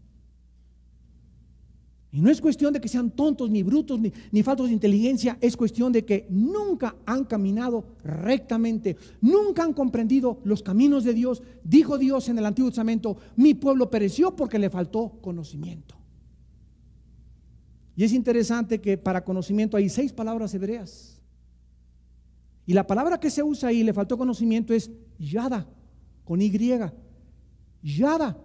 Y no es cuestión de que sean tontos, ni brutos, ni faltos de inteligencia. Es cuestión de que nunca han caminado rectamente, nunca han comprendido los caminos de Dios. Dijo Dios en el Antiguo Testamento: mi pueblo pereció porque le faltó conocimiento. Y es interesante que para conocimiento hay 6 palabras hebreas, y la palabra que se usa ahí, le faltó conocimiento, es yada, con Y, yada.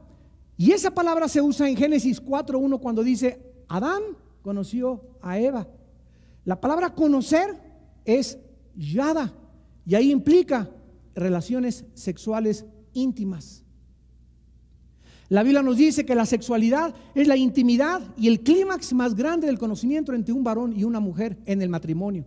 Y esa palabra se usa en Génesis 4:1 cuando dice: Adán conoció a Eva. La palabra conocer es yada, y ahí implica relaciones sexuales íntimas. La Biblia nos dice que la sexualidad es la intimidad y el clímax más grande del conocimiento entre un varón y una mujer en el matrimonio.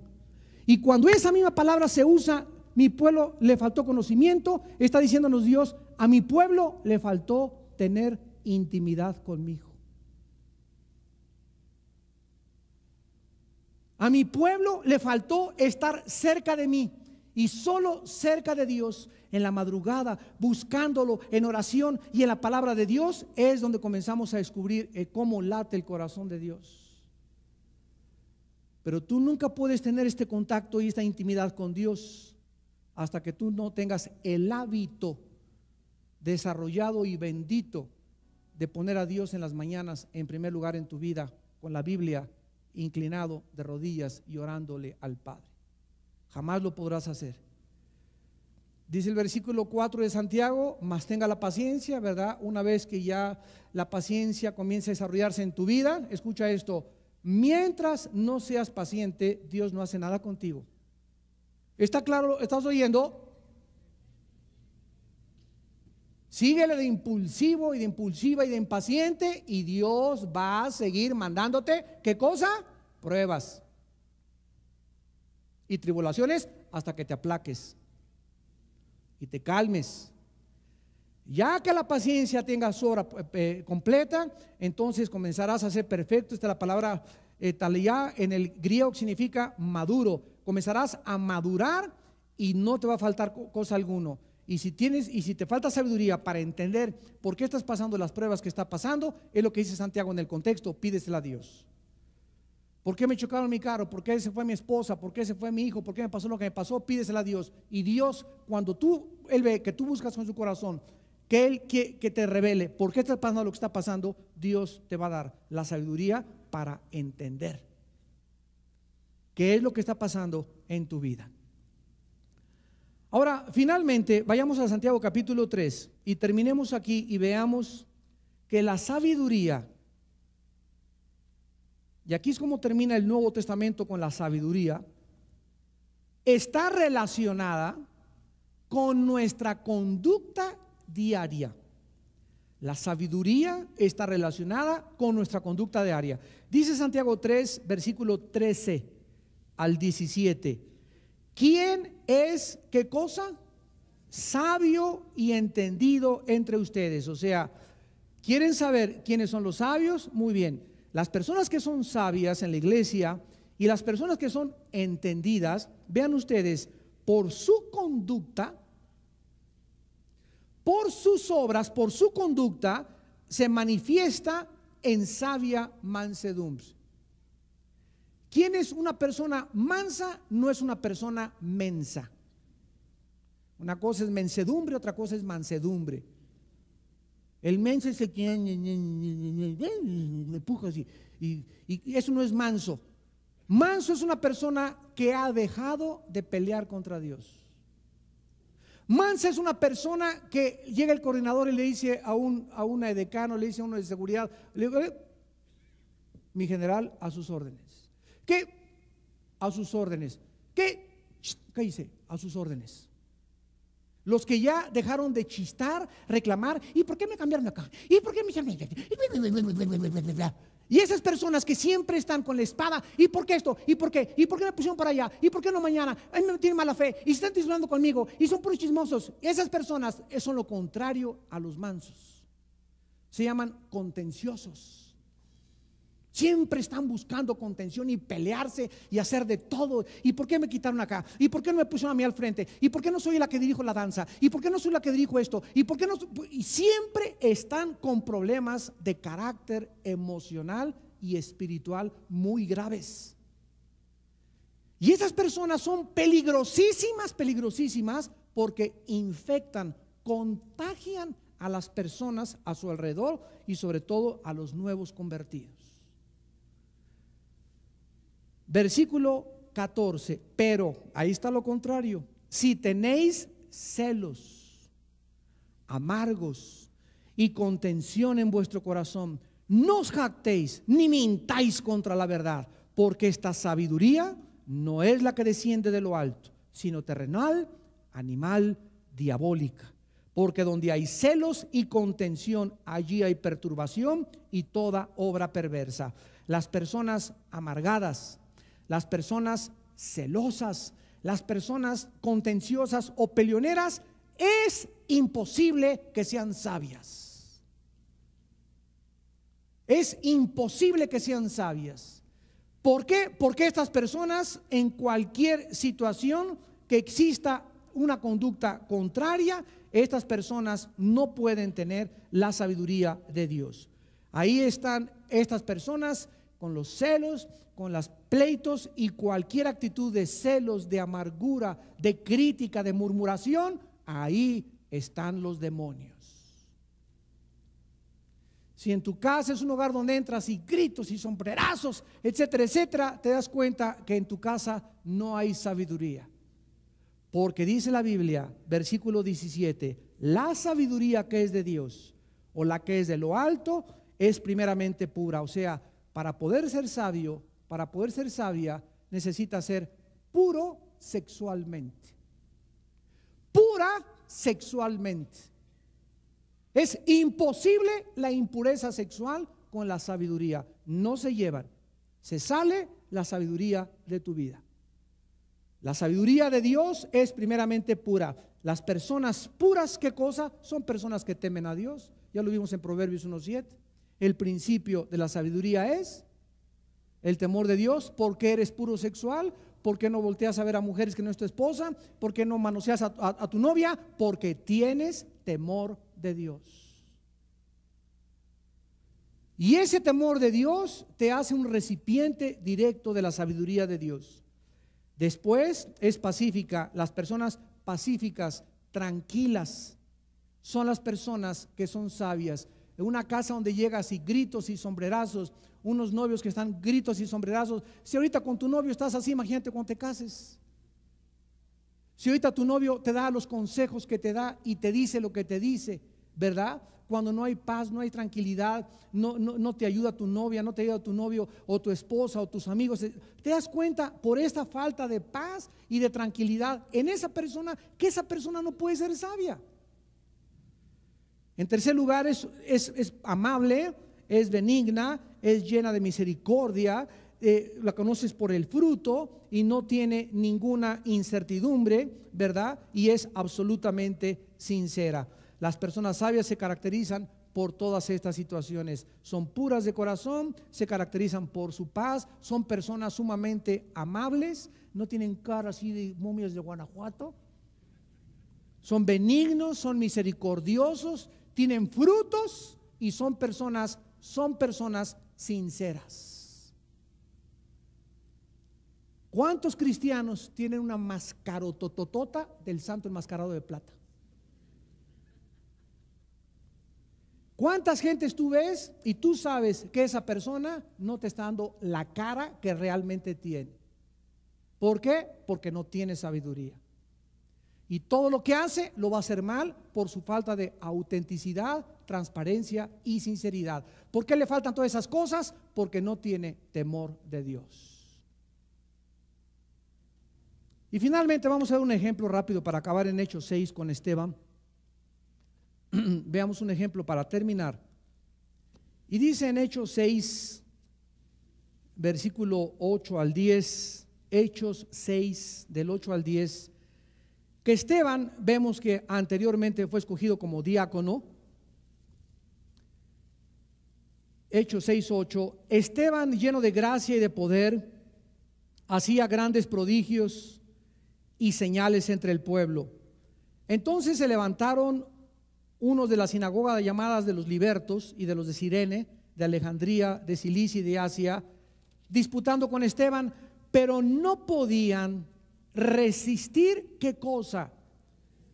Y cuando esa misma palabra se usa, mi pueblo le faltó conocimiento, está diciéndonos Dios: a mi pueblo le faltó tener intimidad conmigo. A mi pueblo le faltó estar cerca de mí, y solo cerca de Dios, en la madrugada, buscándolo en oración y en la palabra de Dios, es donde comenzamos a descubrir cómo late el corazón de Dios. Pero tú nunca puedes tener este contacto y esta intimidad con Dios hasta que tú no tengas el hábito desarrollado y bendito de poner a Dios en las mañanas en primer lugar en tu vida, con la Biblia inclinado de rodillas y orándole al Padre. Jamás lo podrás hacer. Dice el versículo 4 de Santiago: mas tenga la paciencia, ¿verdad? Una vez que ya la paciencia comience a desarrollarse en tu vida, escucha esto: mientras no seas paciente, Dios no hace nada contigo. ¿Está claro? ¿Estás oyendo? Síguele de impulsivo y de impulsiva y de impaciente, y Dios va a seguir mandándote, ¿qué cosa? Pruebas y tribulaciones hasta que te aplaques y te calmes. Ya que la paciencia tenga su hora completa, entonces comenzarás a ser perfecto. Esta es la palabra talia, en el griego significa maduro. Comenzarás a madurar y no te va a faltar cosa alguno. Y si te falta sabiduría para entender por qué estás pasando las pruebas que está pasando, es lo que dice Santiago en el contexto: pídesela a Dios. ¿Por qué me chocaron mi carro? ¿Por qué se fue mi esposa? ¿Por qué se fue mi hijo? ¿Por qué me pasó lo que me pasó? Pídesela a Dios. Y Dios, cuando Él ve que tú buscas con su corazón que te revele por qué está pasando lo que está pasando, Dios te va a dar la sabiduría para entender qué es lo que está pasando en tu vida. Ahora, finalmente, vayamos a Santiago capítulo 3 y terminemos aquí y veamos que la sabiduría, y aquí es como termina el Nuevo Testamento con la sabiduría, está relacionada con nuestra conducta diaria. La sabiduría está relacionada con nuestra conducta diaria. Dice Santiago 3, versículo 13 al 17. ¿Quién es qué cosa? Sabio y entendido entre ustedes. O sea, ¿quieren saber quiénes son los sabios? Muy bien. Las personas que son sabias en la iglesia y las personas que son entendidas, vean ustedes, por su conducta, por sus obras, por su conducta, se manifiesta en sabia mansedumbre. ¿Quién es una persona mansa? No es una persona mensa. Una cosa es mensedumbre, otra cosa es mansedumbre. El menso es el que empuja así, y eso no es manso. Manso es una persona que ha dejado de pelear contra Dios. Mansa es una persona que llega el coordinador y le dice a una edecano, le dice a uno de seguridad, le digo, mi general, a sus órdenes. ¿Qué? A sus órdenes. ¿Qué? ¿Qué dice? A sus órdenes. Los que ya dejaron de chistar, reclamar, ¿y por qué me cambiaron acá? ¿Y por qué me cambiaron? Y esas personas que siempre están con la espada, ¿y por qué esto? ¿Y por qué? ¿Y por qué me pusieron para allá? ¿Y por qué no mañana? Ay, me tienen mala fe y están disfrutando conmigo y son puros chismosos. Esas personas son lo contrario a los mansos. Se llaman contenciosos. Siempre están buscando contención y pelearse y hacer de todo. ¿Y por qué me quitaron acá? ¿Y por qué no me pusieron a mí al frente? ¿Y por qué no soy la que dirijo la danza? ¿Y por qué no soy la que dirijo esto? ¿Y por qué no? Y siempre están con problemas de carácter emocional y espiritual muy graves. Y esas personas son peligrosísimas, peligrosísimas, porque infectan, contagian a las personas a su alrededor y sobre todo a los nuevos convertidos. Versículo 14, pero ahí está lo contrario: si tenéis celos amargos y contención en vuestro corazón, no os jactéis ni mintáis contra la verdad, porque esta sabiduría no es la que desciende de lo alto, sino terrenal, animal, diabólica. Porque donde hay celos y contención, allí hay perturbación y toda obra perversa. Las personas amargadas, las personas celosas, las personas contenciosas o peleoneras, es imposible que sean sabias. Es imposible que sean sabias. ¿Por qué? Porque estas personas, en cualquier situación que exista una conducta contraria, estas personas no pueden tener la sabiduría de Dios. Ahí están estas personas con los celos, con los pleitos y cualquier actitud de celos, de amargura, de crítica, de murmuración. Ahí están los demonios. Si en tu casa es un hogar donde entras y gritos y sombrerazos, etcétera, etcétera, te das cuenta que en tu casa no hay sabiduría. Porque dice la Biblia, versículo 17, la sabiduría que es de Dios o la que es de lo alto es primeramente pura. O sea, para poder ser sabio, para poder ser sabia, necesita ser puro sexualmente. Pura sexualmente. Es imposible la impureza sexual con la sabiduría. No se llevan. Se sale la sabiduría de tu vida. La sabiduría de Dios es primeramente pura. Las personas puras, ¿qué cosa? Son personas que temen a Dios. Ya lo vimos en Proverbios 1:7. El principio de la sabiduría es el temor de Dios. ¿Por qué eres puro sexual? ¿Por qué no volteas a ver a mujeres que no es tu esposa? ¿Por qué no manoseas a tu novia? Porque tienes temor de Dios. Y ese temor de Dios te hace un recipiente directo de la sabiduría de Dios. Después es pacífica. Las personas pacíficas, tranquilas, son las personas que son sabias. En una casa donde llegas y gritos y sombrerazos, unos novios que están gritos y sombrerazos. Si ahorita con tu novio estás así, imagínate cuando te cases. Si ahorita tu novio te da los consejos que te da y te dice lo que te dice, ¿verdad? Cuando no hay paz, no hay tranquilidad, no te ayuda tu novia, no te ayuda tu novio o tu esposa o tus amigos. Te das cuenta por esta falta de paz y de tranquilidad en esa persona, que esa persona no puede ser sabia. En tercer lugar, es amable, es benigna, es llena de misericordia, la conoces por el fruto y no tiene ninguna incertidumbre, ¿verdad? Y es absolutamente sincera. Las personas sabias se caracterizan por todas estas situaciones. Son puras de corazón, se caracterizan por su paz, son personas sumamente amables, no tienen cara así de momias de Guanajuato. Son benignos, son misericordiosos, tienen frutos y son personas sinceras. ¿Cuántos cristianos tienen una mascarototota del santo enmascarado de plata? ¿Cuántas gentes tú ves y tú sabes que esa persona no te está dando la cara que realmente tiene? ¿Por qué? Porque no tiene sabiduría. Y todo lo que hace lo va a hacer mal por su falta de autenticidad, transparencia y sinceridad. ¿Por qué le faltan todas esas cosas? Porque no tiene temor de Dios. Y finalmente vamos a ver un ejemplo rápido para acabar en Hechos 6 con Esteban. Veamos un ejemplo para terminar. Y dice en Hechos 6, versículo 8 al 10, Hechos 6, del 8 al 10, que Esteban, vemos que anteriormente fue escogido como diácono. Hechos 6:8, Esteban, lleno de gracia y de poder, hacía grandes prodigios y señales entre el pueblo. Entonces se levantaron unos de la sinagoga llamadas de los libertos y de los de Cirene, de Alejandría, de Cilicia y de Asia, disputando con Esteban, pero no podían resistir. ¿Qué cosa?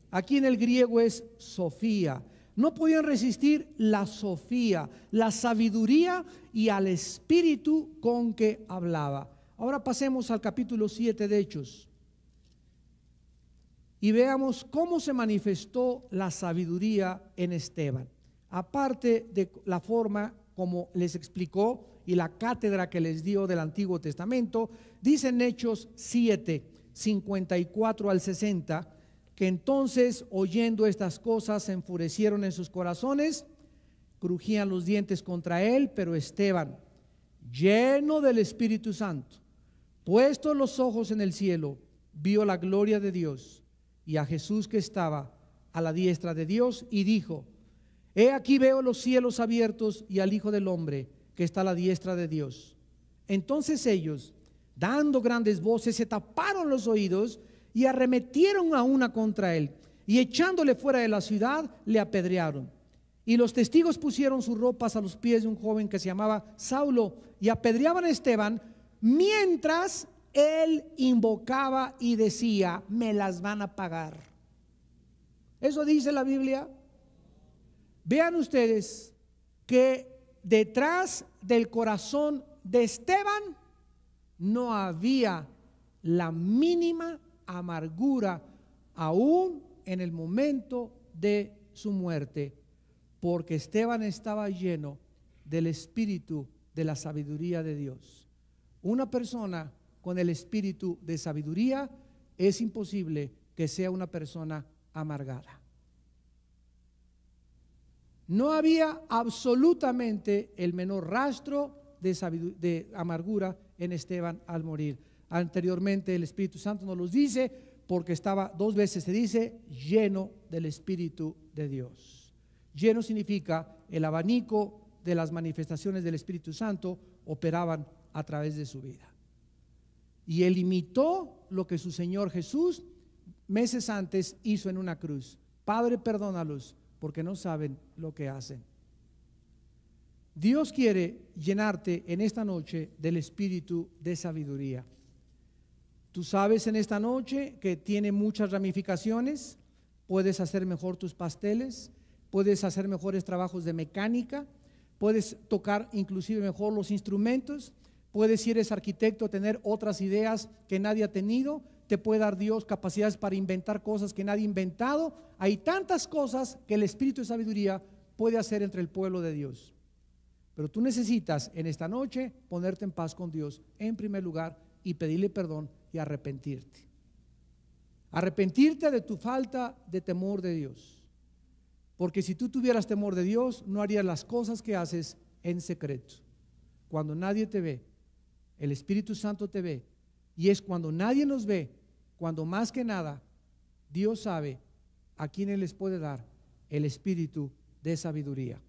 Aquí en el griego es sofía. No podían resistir la sofía, la sabiduría y al espíritu con que hablaba. Ahora pasemos al capítulo 7 de Hechos y veamos cómo se manifestó la sabiduría en Esteban. Aparte de la forma como les explicó y la cátedra que les dio del Antiguo Testamento, dice en Hechos 7, 54 al 60, que entonces oyendo estas cosas se enfurecieron en sus corazones, crujían los dientes contra él, pero Esteban, lleno del Espíritu Santo, puestos los ojos en el cielo, vio la gloria de Dios y a Jesús que estaba a la diestra de Dios y dijo: he aquí veo los cielos abiertos y al Hijo del Hombre que está a la diestra de Dios. Entonces ellos, dando grandes voces, se taparon los oídos y arremetieron a una contra él, y echándole fuera de la ciudad le apedrearon. Y los testigos pusieron sus ropas a los pies de un joven que se llamaba Saulo y apedreaban a Esteban mientras él invocaba y decía: me las van a pagar. Eso dice la Biblia. Vean ustedes que detrás del corazón de Esteban no había la mínima amargura, aún en el momento de su muerte, porque Esteban estaba lleno del espíritu de la sabiduría de Dios. Una persona con el espíritu de sabiduría es imposible que sea una persona amargada. No había absolutamente el menor rastro de amargura en Esteban al morir. Anteriormente el Espíritu Santo nos los dice, porque estaba, 2 veces se dice, lleno del Espíritu de Dios. Lleno significa el abanico de las manifestaciones del Espíritu Santo operaban a través de su vida. Y él imitó lo que su Señor Jesús meses antes hizo en una cruz. Padre, perdónalos, porque no saben lo que hacen. Dios quiere llenarte en esta noche del espíritu de sabiduría. Tú sabes en esta noche que tiene muchas ramificaciones. Puedes hacer mejor tus pasteles, puedes hacer mejores trabajos de mecánica, puedes tocar inclusive mejor los instrumentos, puedes, si eres arquitecto, tener otras ideas que nadie ha tenido. Te puede dar Dios capacidades para inventar cosas que nadie ha inventado. Hay tantas cosas que el espíritu de sabiduría puede hacer entre el pueblo de Dios. Pero tú necesitas en esta noche ponerte en paz con Dios en primer lugar y pedirle perdón y arrepentirte. Arrepentirte de tu falta de temor de Dios. Porque si tú tuvieras temor de Dios, no harías las cosas que haces en secreto. Cuando nadie te ve, el Espíritu Santo te ve. Y es cuando nadie nos ve, cuando más que nada Dios sabe a quienes les puede dar el espíritu de sabiduría.